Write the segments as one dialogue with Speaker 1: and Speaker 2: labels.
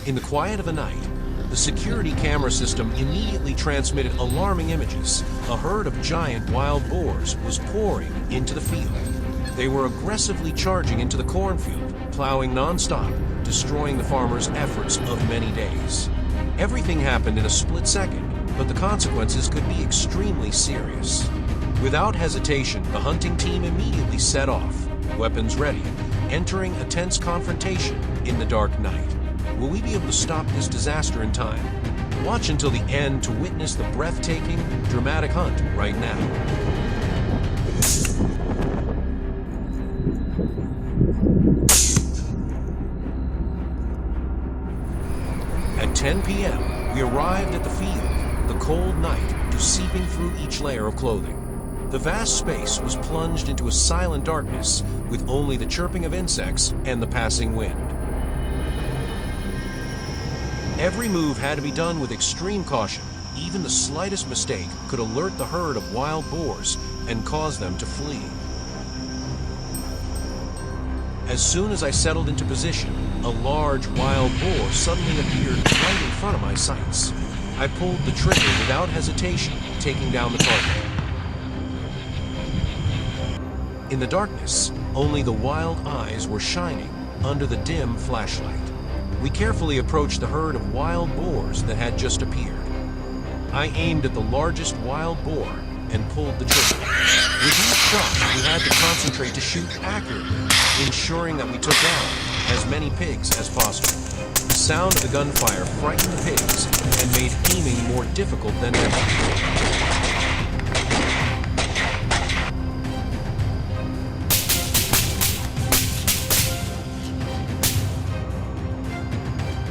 Speaker 1: In the quiet of the night, the security camera system immediately transmitted alarming images. A herd of giant wild boars was pouring into the field. They were aggressively charging into the cornfield, plowing non-stop, destroying the farmers' efforts of many days. Everything happened in a split second, but the consequences could be extremely serious. Without hesitation, the hunting team immediately set off, weapons ready, entering a tense confrontation in the dark night. Will we be able to stop this disaster in time? Watch until the end to witness the breathtaking, dramatic hunt right now. At 10 p.m., we arrived at the field, the cold night just seeping through each layer of clothing. The vast space was plunged into a silent darkness, with only the chirping of insects and the passing wind. Every move had to be done with extreme caution. Even the slightest mistake could alert the herd of wild boars and cause them to flee. As soon as I settled into position, a large wild boar suddenly appeared right in front of my sights. I pulled the trigger without hesitation, taking down the target. In the darkness, only the wild eyes were shining under the dim flashlight. We carefully approached the herd of wild boars that had just appeared. I aimed at the largest wild boar and pulled the trigger. With each shot, we had to concentrate to shoot accurately, ensuring that we took down as many pigs as possible. The sound of the gunfire frightened the pigs and made aiming more difficult than ever.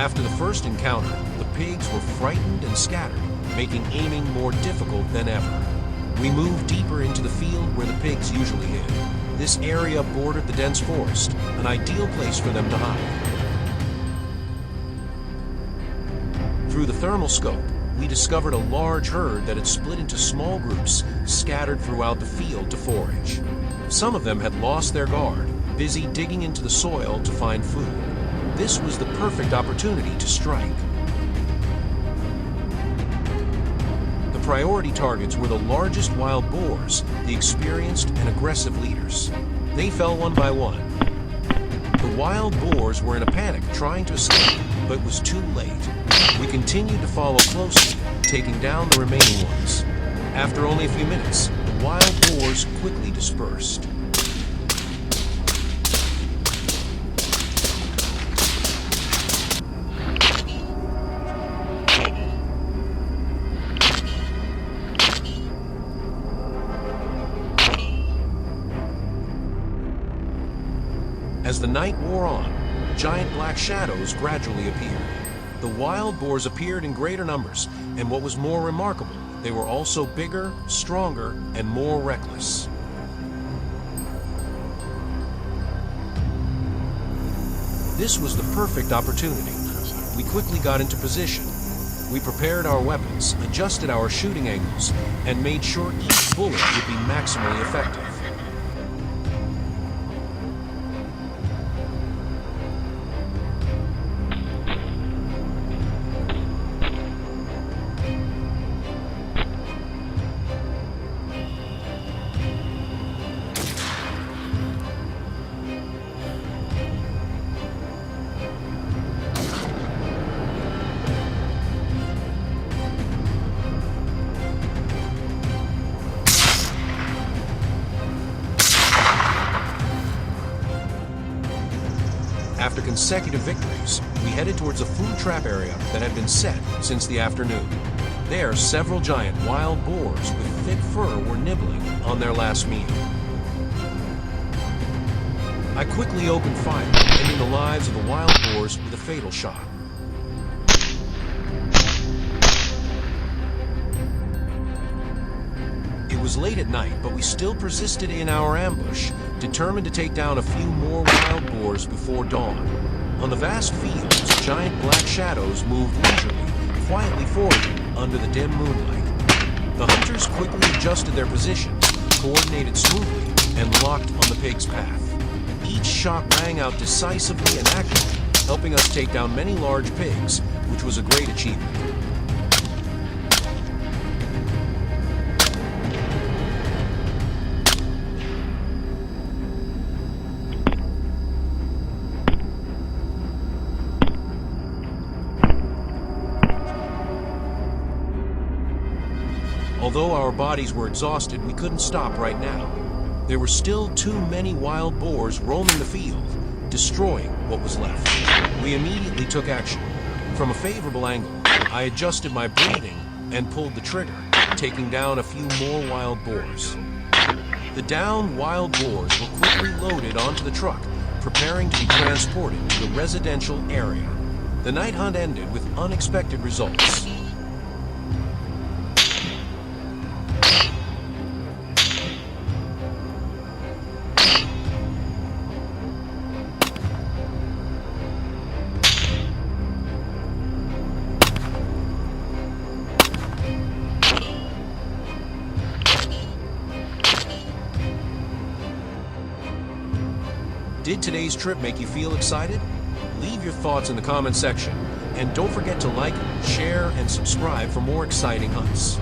Speaker 1: After the first encounter, the pigs were frightened and scattered, making aiming more difficult than ever. We moved deeper into the field where the pigs usually hid. This area bordered the dense forest, an ideal place for them to hide. Through the thermal scope, we discovered a large herd that had split into small groups, scattered throughout the field to forage. Some of them had lost their guard, busy digging into the soil to find food. This was the perfect opportunity to strike. The priority targets were the largest wild boars, the experienced and aggressive leaders. They fell one by one. The wild boars were in a panic, trying to escape, but it was too late. We continued to follow closely, taking down the remaining ones. After only a few minutes, the wild boars quickly dispersed. As the night wore on, giant black shadows gradually appeared. The wild boars appeared in greater numbers, and what was more remarkable, they were also bigger, stronger, and more reckless. This was the perfect opportunity. We quickly got into position. We prepared our weapons, adjusted our shooting angles, and made sure each bullet would be maximally effective. After consecutive victories, we headed towards a food trap area that had been set since the afternoon. There, several giant wild boars with thick fur were nibbling on their last meal. I quickly opened fire, ending the lives of the wild boars with a fatal shot. It was late at night, but we still persisted in our ambush, determined to take down a few more wild boars before dawn. On the vast fields, giant black shadows moved leisurely, quietly forward under the dim moonlight. The hunters quickly adjusted their positions, coordinated smoothly, and locked on the pig's path. Each shot rang out decisively and accurately, helping us take down many large pigs, which was a great achievement. Although our bodies were exhausted, we couldn't stop right now. There were still too many wild boars roaming the field, destroying what was left. We immediately took action. From a favorable angle, I adjusted my breathing and pulled the trigger, taking down a few more wild boars. The downed wild boars were quickly loaded onto the truck, preparing to be transported to the residential area. The night hunt ended with unexpected results. Did today's trip make you feel excited? Leave your thoughts in the comment section, and don't forget to like, share, and subscribe for more exciting hunts.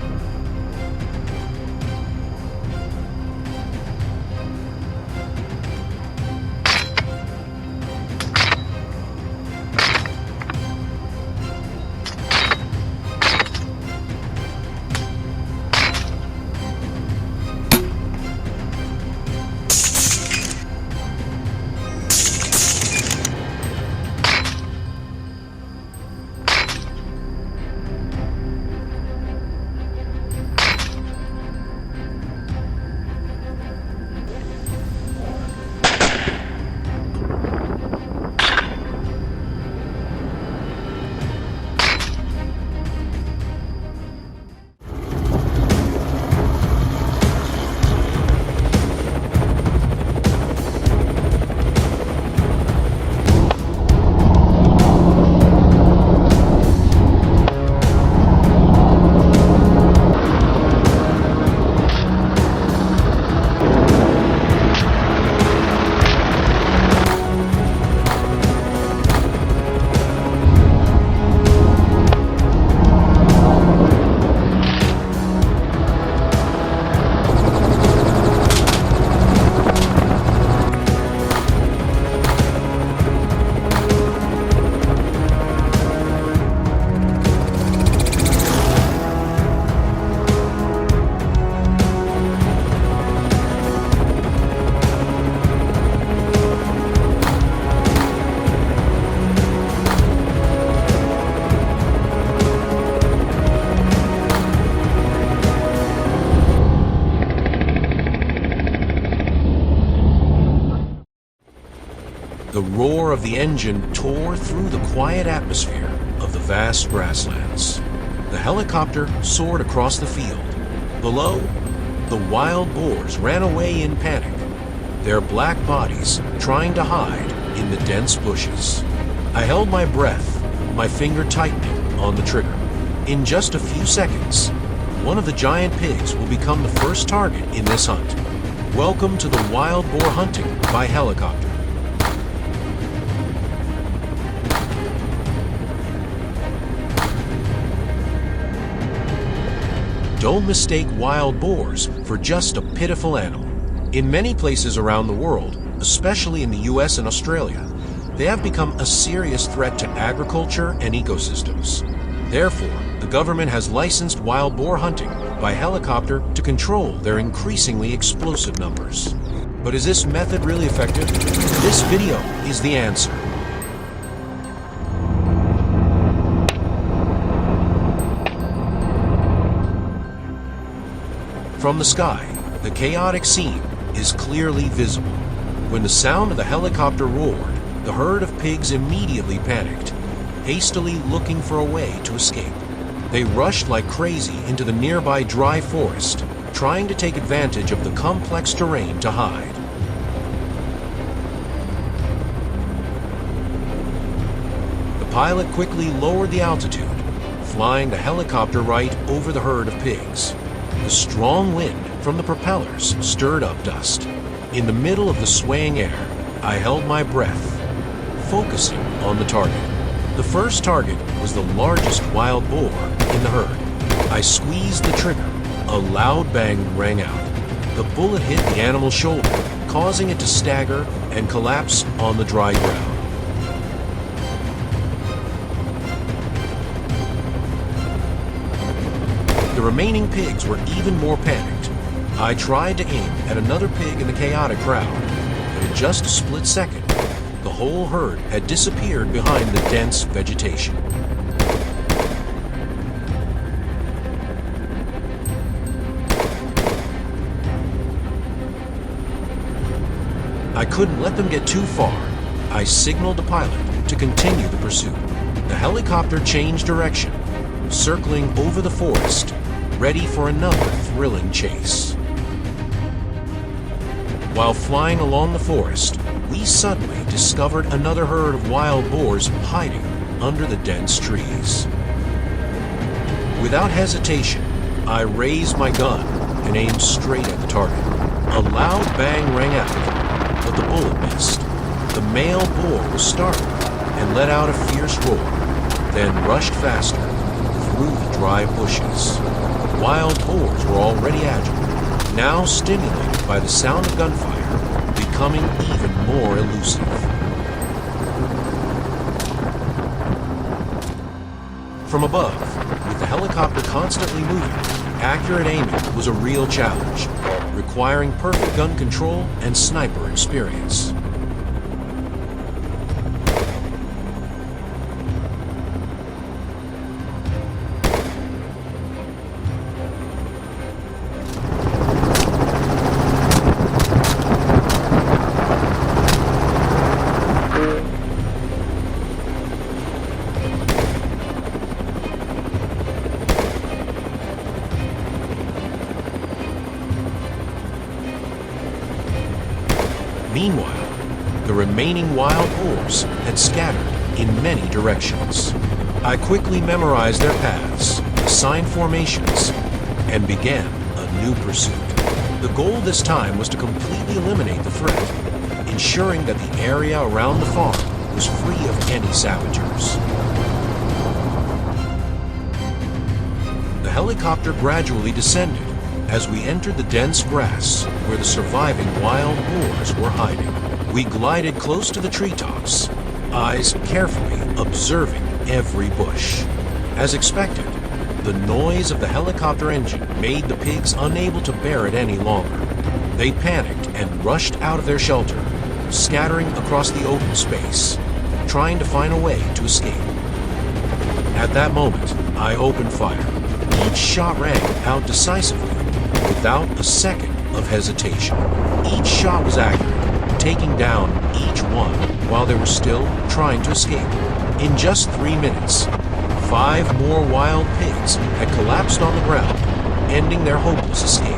Speaker 1: The roar of the engine tore through the quiet atmosphere of the vast grasslands. The helicopter soared across the field. Below, the wild boars ran away in panic, their black bodies trying to hide in the dense bushes. I held my breath, my finger tightening on the trigger. In just a few seconds, one of the giant pigs will become the first target in this hunt. Welcome to the wild boar hunting by helicopter. Don't mistake wild boars for just a pitiful animal. In many places around the world, especially in the US and Australia, they have become a serious threat to agriculture and ecosystems. Therefore, the government has licensed wild boar hunting by helicopter to control their increasingly explosive numbers. But is this method really effective? This video is the answer. From the sky, the chaotic scene is clearly visible. When the sound of the helicopter roared, the herd of pigs immediately panicked, hastily looking for a way to escape. They rushed like crazy into the nearby dry forest, trying to take advantage of the complex terrain to hide. The pilot quickly lowered the altitude, flying the helicopter right over the herd of pigs. The strong wind from the propellers stirred up dust. In the middle of the swaying air, I held my breath, focusing on the target. The first target was the largest wild boar in the herd. I squeezed the trigger. A loud bang rang out. The bullet hit the animal's shoulder, causing it to stagger and collapse on the dry ground. The remaining pigs were even more panicked. I tried to aim at another pig in the chaotic crowd, but in just a split second, the whole herd had disappeared behind the dense vegetation. I couldn't let them get too far. I signaled the pilot to continue the pursuit. The helicopter changed direction, circling over the forest, ready for another thrilling chase. While flying along the forest, we suddenly discovered another herd of wild boars hiding under the dense trees. Without hesitation, I raised my gun and aimed straight at the target. A loud bang rang out, but the bullet missed. The male boar was startled and let out a fierce roar, then rushed faster through the dry bushes. Wild boars were already agile, now stimulated by the sound of gunfire, becoming even more elusive. From above, with the helicopter constantly moving, accurate aiming was a real challenge, requiring perfect gun control and sniper experience. Meanwhile, the remaining wild boars had scattered in many directions. I quickly memorized their paths, assigned formations, and began a new pursuit. The goal this time was to completely eliminate the threat, ensuring that the area around the farm was free of any scavengers. The helicopter gradually descended as we entered the dense grass where the surviving wild boars were hiding. We glided close to the treetops, eyes carefully observing every bush. As expected, the noise of the helicopter engine made the pigs unable to bear it any longer. They panicked and rushed out of their shelter, scattering across the open space, trying to find a way to escape. At that moment, I opened fire. Each shot rang out decisively, without a second of hesitation. Each shot was accurate, taking down each one while they were still trying to escape. In just 3 minutes, 5 more wild pigs had collapsed on the ground, ending their hopeless escape.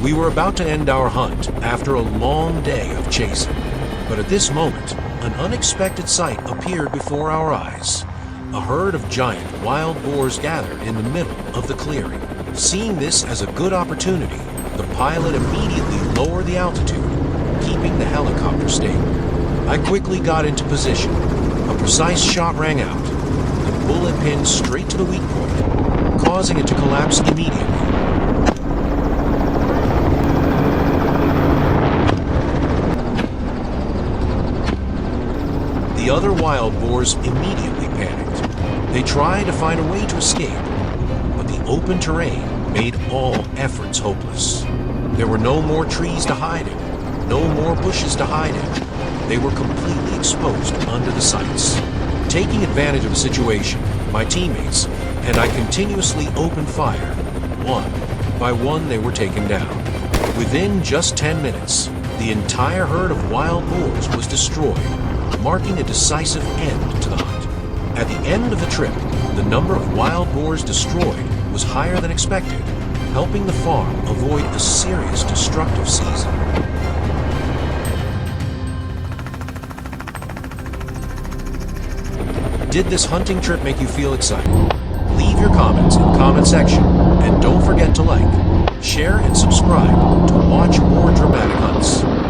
Speaker 1: We were about to end our hunt after a long day of chasing, but at this moment, an unexpected sight appeared before our eyes. A herd of giant wild boars gathered in the middle of the clearing. Seeing this as a good opportunity, the pilot immediately lowered the altitude, keeping the helicopter stable. I quickly got into position. A precise shot rang out. The bullet pinned straight to the weak point, causing it to collapse immediately. The other wild boars immediately panicked. They tried to find a way to escape, but the open terrain made all efforts hopeless. There were no more trees to hide in, no more bushes to hide in. They were completely exposed under the sights. Taking advantage of the situation, my teammates and I continuously opened fire. One by one they were taken down. Within just 10 minutes, the entire herd of wild boars was destroyed, marking a decisive end to the hunt. At the end of the trip, the number of wild boars destroyed was higher than expected, helping the farm avoid a serious destructive season. Did this hunting trip make you feel excited? Leave your comments in the comment section, and don't forget to like, share, and subscribe to watch more dramatic hunts.